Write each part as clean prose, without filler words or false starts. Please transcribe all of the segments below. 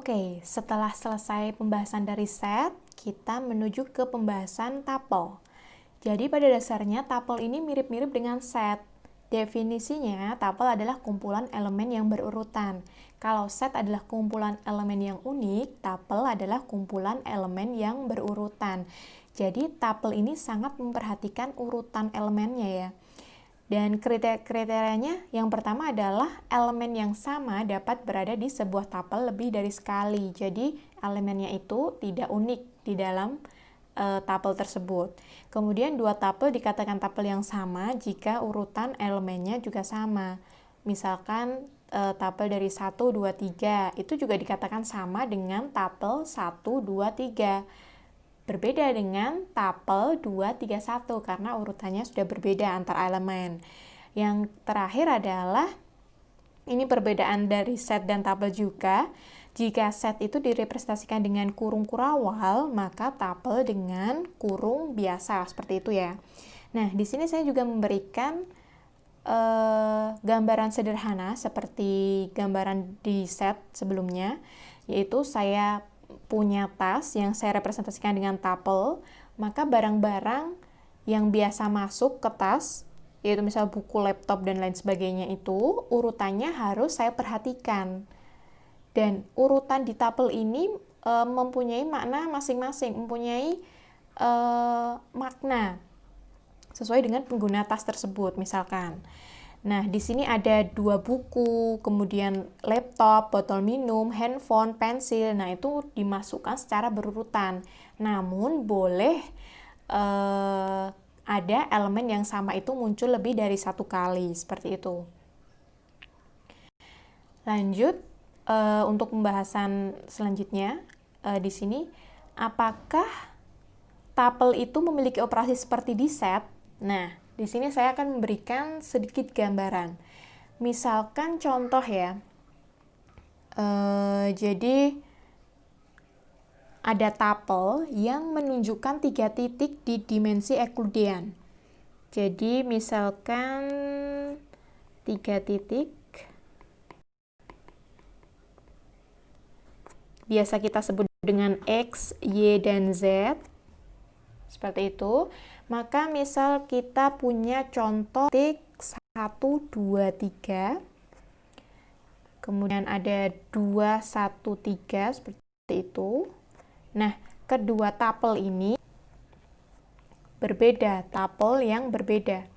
Oke, setelah selesai pembahasan dari set, kita menuju ke pembahasan tuple. Jadi pada dasarnya tuple ini mirip-mirip dengan set. Definisinya, tuple adalah kumpulan elemen yang berurutan. Kalau set adalah kumpulan elemen yang unik, tuple adalah kumpulan elemen yang berurutan. Jadi tuple ini sangat memperhatikan urutan elemennya ya. Dan kriterianya yang pertama adalah elemen yang sama dapat berada di sebuah tuple lebih dari sekali. Jadi elemennya itu tidak unik di dalam tuple tersebut. Kemudian dua tuple dikatakan tuple yang sama jika urutan elemennya juga sama. Misalkan tuple dari 1, 2, 3 itu juga dikatakan sama dengan tuple 1, 2, 3. Berbeda dengan tuple 2, 3, 1 karena urutannya sudah berbeda antar elemen. Yang terakhir adalah ini perbedaan dari set dan tuple juga. Jika set itu direpresentasikan dengan kurung kurawal, maka tuple dengan kurung biasa seperti itu ya. Nah, di sini saya juga memberikan gambaran sederhana seperti gambaran di set sebelumnya, yaitu saya punya tas yang saya representasikan dengan tuple, maka barang-barang yang biasa masuk ke tas, yaitu misal buku, laptop, dan lain sebagainya itu, urutannya harus saya perhatikan. Dan urutan di tuple ini mempunyai makna masing-masing, mempunyai makna sesuai dengan pengguna tas tersebut, misalkan. Nah, di sini ada 2 buku, kemudian laptop, botol minum, handphone, pensil. Nah, itu dimasukkan secara berurutan. Namun, boleh ada elemen yang sama itu muncul lebih dari 1 kali, seperti itu. Lanjut, untuk pembahasan selanjutnya, di sini, apakah tuple itu memiliki operasi seperti di set? Nah, di sini saya akan memberikan sedikit gambaran. Misalkan contoh ya, jadi ada tuple yang menunjukkan 3 titik di dimensi Euclidean. Jadi misalkan 3 titik, biasa kita sebut dengan X, Y, dan Z, seperti itu. Maka misal kita punya contoh titik 1, 2, 3, kemudian ada 2, 1, 3, seperti itu. Nah, kedua tuple ini berbeda, tuple yang berbeda.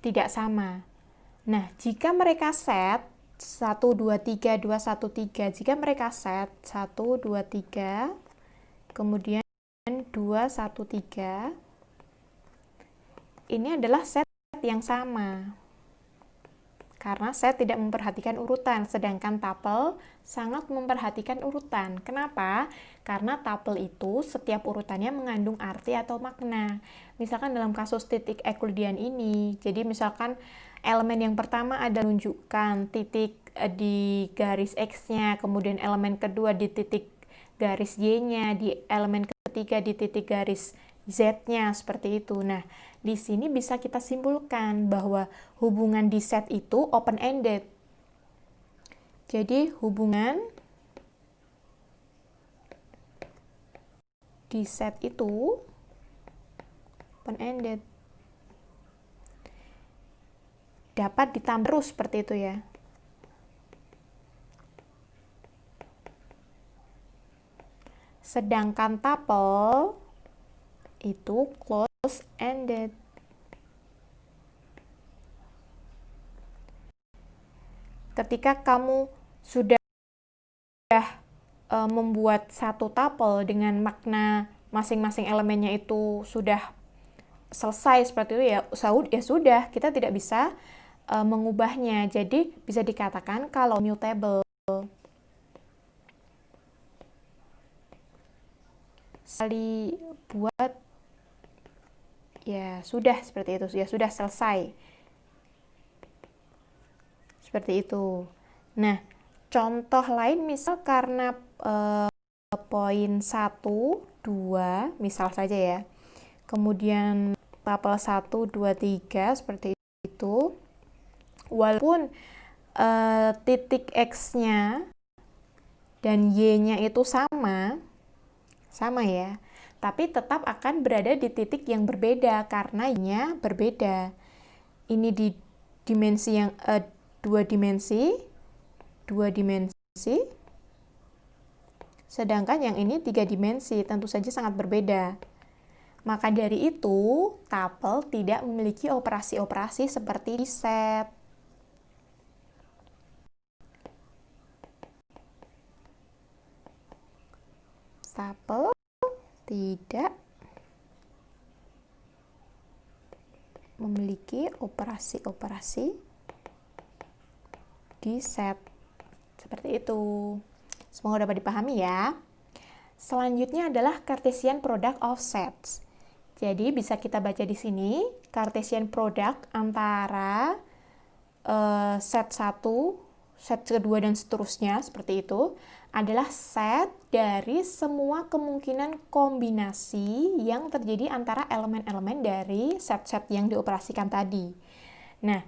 Tidak sama. Nah, jika mereka set, 1, 2, 3, 2, 1, 3, jika mereka set 1, 2, 3, kemudian 2, 1, 3, ini adalah set yang sama. Karena set tidak memperhatikan urutan, sedangkan tuple sangat memperhatikan urutan. Kenapa? Karena tuple itu setiap urutannya mengandung arti atau makna. Misalkan dalam kasus titik Euclidean ini, jadi misalkan elemen yang pertama ada menunjukkan titik di garis X-nya, kemudian elemen kedua di titik garis Y-nya, di elemen ketiga di titik garis Z-nya, seperti itu. Nah, di sini bisa kita simpulkan bahwa hubungan di set itu open-ended. Jadi, hubungan di set itu open-ended. Dapat ditambah terus seperti itu ya. Sedangkan tuple itu close-ended. Ketika kamu sudah membuat satu tuple dengan makna masing-masing elemennya itu sudah selesai seperti itu ya sudah, kita tidak bisa mengubahnya. Jadi bisa dikatakan kalau mutable. Sekali buat ya sudah seperti itu, ya sudah selesai. Seperti itu. Nah, contoh lain misal karena poin 1, 2, misal saja ya. Kemudian tuple 1, 2, 3 seperti itu. Walaupun titik X-nya dan Y-nya itu sama ya, tapi tetap akan berada di titik yang berbeda karena Y-nya berbeda. Ini di dimensi yang dua dimensi, sedangkan yang ini 3 dimensi, tentu saja sangat berbeda. Maka dari itu, tuple tidak memiliki operasi-operasi seperti di set. Tuple tidak memiliki operasi-operasi di set. Seperti itu. Semoga dapat dipahami ya. Selanjutnya adalah Cartesian product of sets. Jadi bisa kita baca di sini Cartesian product antara set 1, set kedua dan seterusnya seperti itu adalah set dari semua kemungkinan kombinasi yang terjadi antara elemen-elemen dari set-set yang dioperasikan tadi. Nah,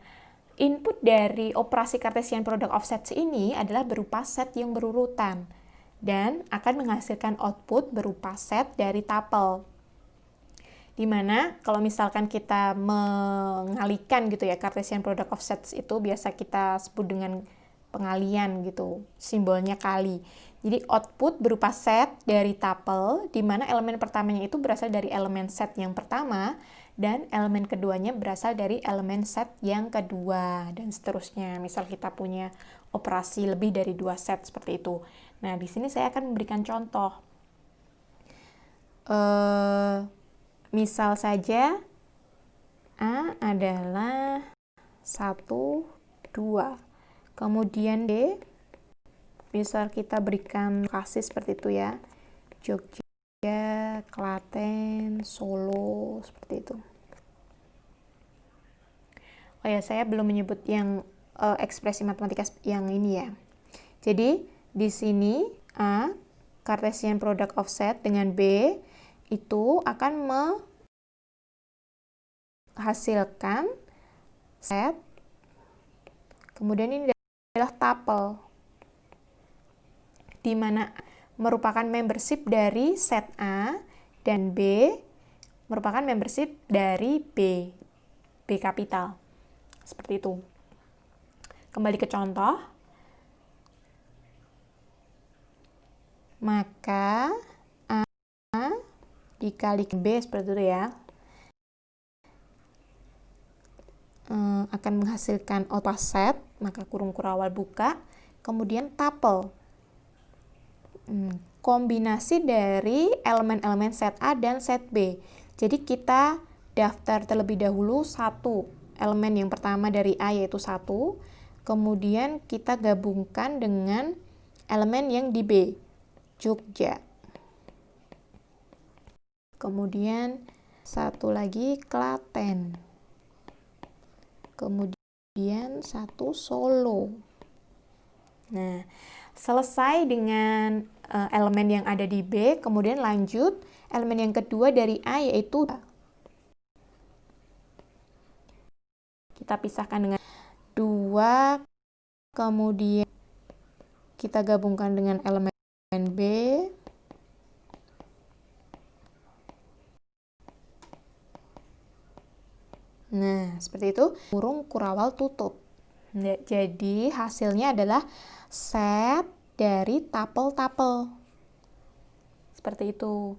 input dari operasi Cartesian product of sets ini adalah berupa set yang berurutan dan akan menghasilkan output berupa set dari tuple. Dimana kalau misalkan kita mengalikan gitu ya, Cartesian product of sets itu biasa kita sebut dengan pengalian gitu, simbolnya kali. Jadi output berupa set dari tuple, di mana elemen pertamanya itu berasal dari elemen set yang pertama, dan elemen keduanya berasal dari elemen set yang kedua, dan seterusnya. Misal kita punya operasi lebih dari 2 set seperti itu. Nah, di sini saya akan memberikan contoh. Misal saja A adalah 1, 2. Kemudian D, misal kita berikan lokasi seperti itu ya. Jogja, Klaten, Solo, seperti itu. Oh ya, saya belum menyebut yang ekspresi matematika yang ini ya. Jadi, di sini A, Cartesian product of set dengan B, itu akan menghasilkan set, kemudian ini adalah tuple, di mana merupakan membership dari set A dan B merupakan membership dari B kapital. Seperti itu. Kembali ke contoh. Maka A dikalikan B seperti itu ya, akan menghasilkan output set, maka kurung kurawal buka, kemudian tuple, kombinasi dari elemen-elemen set A dan set B. Jadi kita daftar terlebih dahulu satu elemen yang pertama dari A yaitu 1, kemudian kita gabungkan dengan elemen yang di B, Jogja. Kemudian satu lagi Klaten. Kemudian 1 Solo. Nah, selesai dengan elemen yang ada di B, kemudian lanjut elemen yang kedua dari A yaitu kita pisahkan dengan 2, kemudian kita gabungkan dengan elemen B, nah seperti itu, kurung kurawal tutup. Jadi hasilnya adalah set dari tuple-tuple. Seperti itu.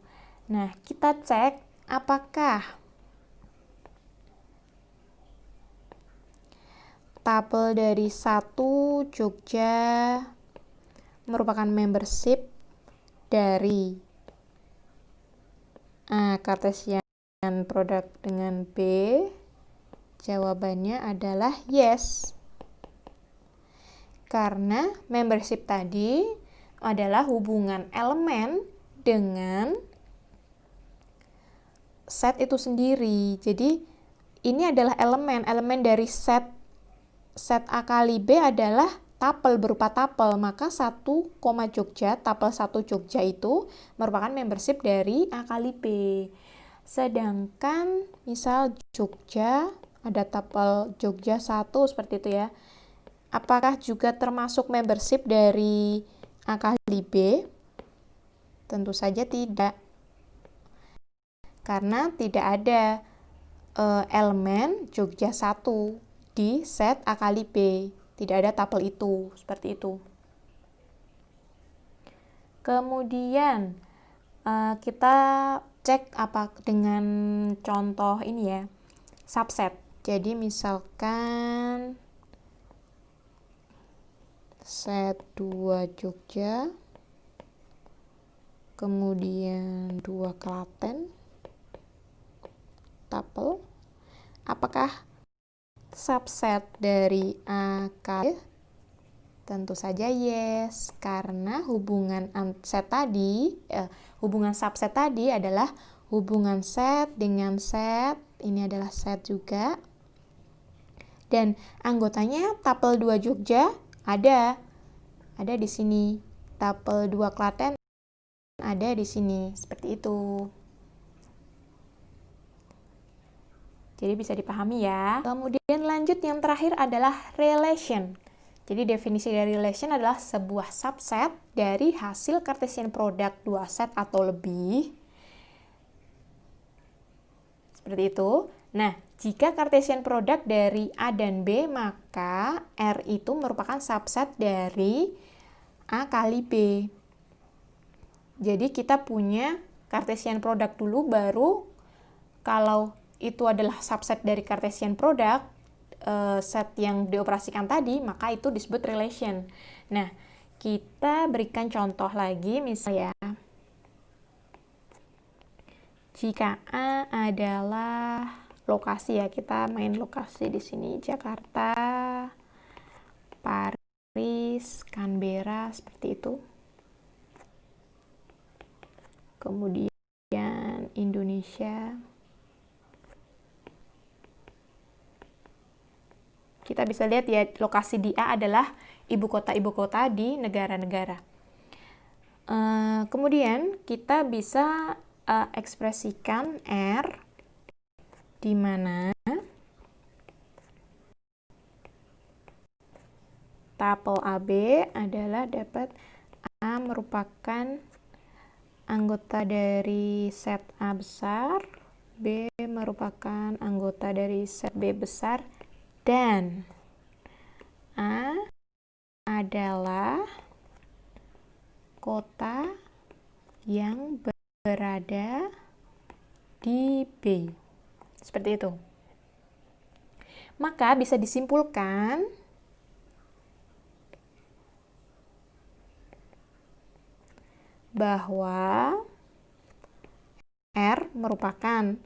Nah, kita cek apakah tuple dari 1 Jogja merupakan membership dari A Cartesian product dengan B. Jawabannya adalah yes. Karena membership tadi adalah hubungan elemen dengan set itu sendiri. Jadi ini adalah elemen dari set A kali B adalah tuple, berupa tuple. Maka 1, Jogja, tuple 1 Jogja itu merupakan membership dari A kali B. Sedangkan misal Jogja, ada tuple Jogja 1 seperti itu ya. Apakah juga termasuk membership dari A kali B? Tentu saja tidak. Karena tidak ada elemen Jogja 1 di set A kali B. Tidak ada tabel itu, seperti itu. Kemudian kita cek apa dengan contoh ini ya, subset. Jadi misalkan set 2 Jogja, kemudian 2 Klaten, tabel. Apakah subset dari A kali? Tentu saja yes, karena hubungan set tadi, hubungan subset tadi adalah hubungan set dengan set, ini adalah set juga. Dan anggotanya tabel 2 Jogja ada di sini. Tabel 2 Klaten ada di sini, seperti itu. Jadi bisa dipahami ya. Kemudian lanjut yang terakhir adalah relation. Jadi definisi dari relation adalah sebuah subset dari hasil Cartesian product 2 set atau lebih. Seperti itu. Nah, jika Cartesian product dari A dan B, maka R itu merupakan subset dari A kali B. Jadi kita punya Cartesian product dulu, baru kalau itu adalah subset dari Cartesian product, set yang dioperasikan tadi, maka itu disebut relation. Nah, kita berikan contoh lagi, misalnya jika A adalah lokasi ya, kita main lokasi di sini, Jakarta, Paris, Canberra, seperti itu. Kemudian Indonesia. Kita bisa lihat ya, lokasi di A adalah ibu kota di negara-negara. Kemudian kita bisa ekspresikan R di mana tabel AB adalah dapat A merupakan anggota dari set A besar, B merupakan anggota dari set B besar, dan A adalah kota yang berada di B. Seperti itu. Maka bisa disimpulkan bahwa R merupakan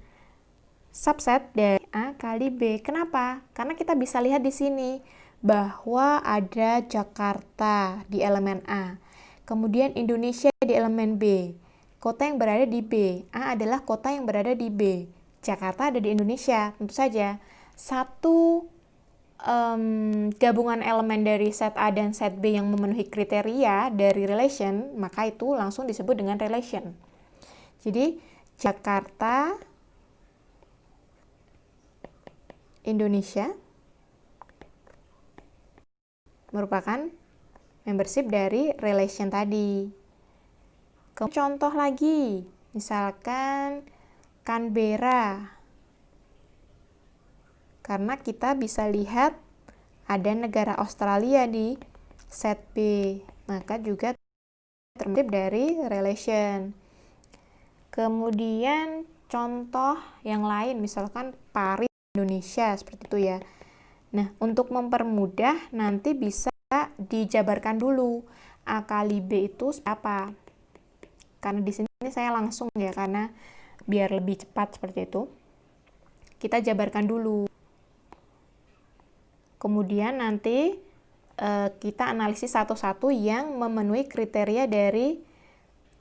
subset dari A kali B. Kenapa? Karena kita bisa lihat di sini bahwa ada Jakarta di elemen A, kemudian Indonesia di elemen B, kota yang berada di B. A adalah kota yang berada di B. Jakarta ada di Indonesia, tentu saja. Satu gabungan elemen dari set A dan set B yang memenuhi kriteria dari relation, maka itu langsung disebut dengan relation. Jadi, Jakarta, Indonesia merupakan membership dari relation tadi. Contoh lagi, misalkan Canberra. Karena kita bisa lihat ada negara Australia di set B, maka juga termasuk dari relation. Kemudian contoh yang lain, misalkan Paris, Indonesia, seperti itu ya. Nah, untuk mempermudah nanti bisa dijabarkan dulu A kali B itu apa. Karena di sini saya langsung ya, karena biar lebih cepat seperti itu. Kita jabarkan dulu. Kemudian nanti kita analisis satu-satu yang memenuhi kriteria dari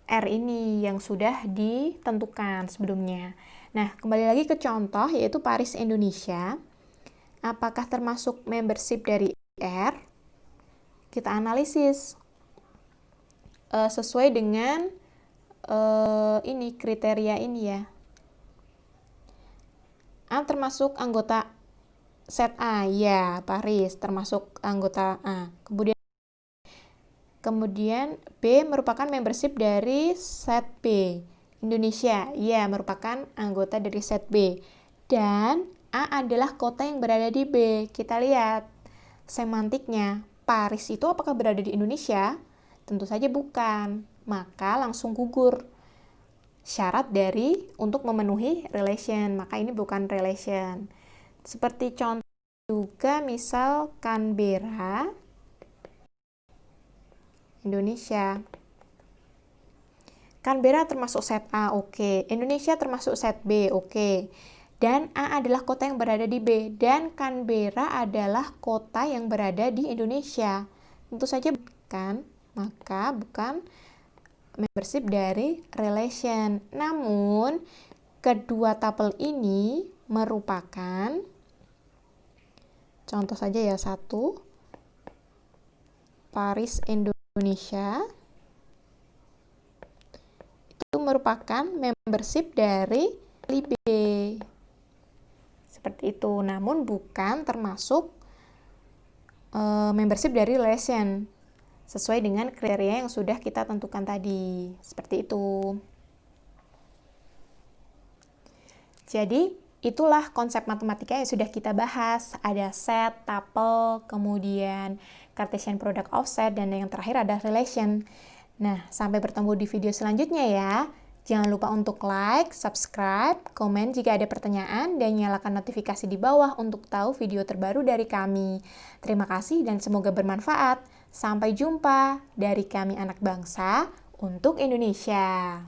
R ini yang sudah ditentukan sebelumnya. Nah, kembali lagi ke contoh, yaitu Paris, Indonesia. Apakah termasuk membership dari R? Kita analisis sesuai dengan ini kriteria ini ya. A termasuk anggota set A, ya, Paris termasuk anggota A. Kemudian B merupakan membership dari set B. Indonesia, ya, merupakan anggota dari set B. Dan A adalah kota yang berada di B. Kita lihat semantiknya. Paris itu apakah berada di Indonesia? Tentu saja bukan. Maka langsung gugur syarat dari untuk memenuhi relation. Maka ini bukan relation. Seperti contoh juga misal Canberra, Indonesia. Canberra termasuk set A, oke. Indonesia termasuk set B, oke. Dan A adalah kota yang berada di B. Dan Canberra adalah kota yang berada di Indonesia. Tentu saja bukan, maka bukan membership dari relation. Namun, kedua tabel ini merupakan, contoh saja ya, satu, Paris, Indonesia, itu merupakan membership dari B. Seperti itu, namun bukan termasuk membership dari relation sesuai dengan kriteria yang sudah kita tentukan tadi. Seperti itu. Jadi, itulah konsep matematika yang sudah kita bahas. Ada set, tuple, kemudian Cartesian product offset, dan yang terakhir ada relation. Nah, sampai bertemu di video selanjutnya ya. Jangan lupa untuk like, subscribe, komen jika ada pertanyaan, dan nyalakan notifikasi di bawah untuk tahu video terbaru dari kami. Terima kasih dan semoga bermanfaat. Sampai jumpa dari kami anak bangsa untuk Indonesia.